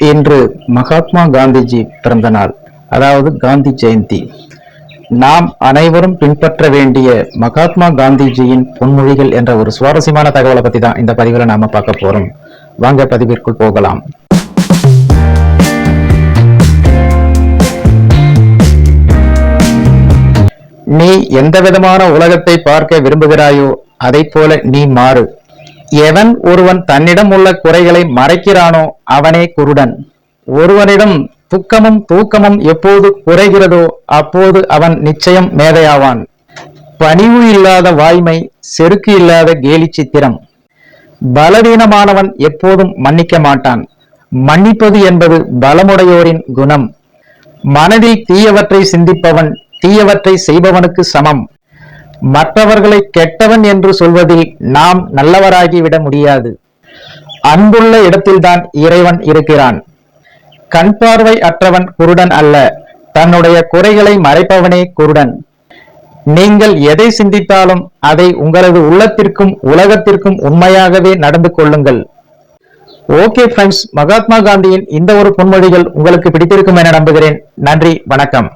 இன்று மகாத்மா காந்திஜி பிறந்த நாள், அதாவது காந்தி ஜெயந்தி. நாம் அனைவரும் பின்பற்ற வேண்டிய மகாத்மா காந்திஜியின் பொன்மொழிகள் என்ற ஒரு சுவாரஸ்யமான தகவலை பத்தி தான் இந்த பதிவுல நாம பார்க்க போறோம். வாங்க பதிவிற்குள் போகலாம். நீ எந்த விதமான உலகத்தை பார்க்க விரும்புகிறாயோ அதை போல நீ மாறு. எவன் ஒருவன் தன்னிடம் உள்ள குறைகளை மறைக்கிறானோ அவனே குருடன். ஒருவனிடம் துக்கமும் தூக்கமும் எப்போது குறைகிறதோ அப்போது அவன் நிச்சயம் மேதையாவான். பணிவு இல்லாத வாய்மை, செருக்கு இல்லாத கேலி சித்திரம். பலவீனமானவன் எப்போதும் மன்னிக்க மாட்டான். மன்னிப்பது என்பது பலமுடையோரின் குணம். மனதில் தீயவற்றை சிந்திப்பவன் தீயவற்றை செய்பவனுக்கு சமம். மற்றவர்களை கெட்டவன் என்று சொல்வதில் நாம் நல்லவராகிவிட முடியாது. அன்புள்ள இடத்தில்தான் இறைவன் இருக்கிறான். கண் பார்வை அற்றவன் குருடன் அல்ல, தன்னுடைய குறைகளை மறைப்பவனே குருடன். நீங்கள் எதை சிந்தித்தாலும் அதை உங்களது உள்ளத்திற்கும் உலகத்திற்கும் உண்மையாகவே நடந்து கொள்ளுங்கள். ஓகே ஃப்ரெண்ட்ஸ், மகாத்மா காந்தியின் இந்த ஒரு பொன்மொழிகள் உங்களுக்கு பிடித்திருக்கும் என நம்புகிறேன். நன்றி, வணக்கம்.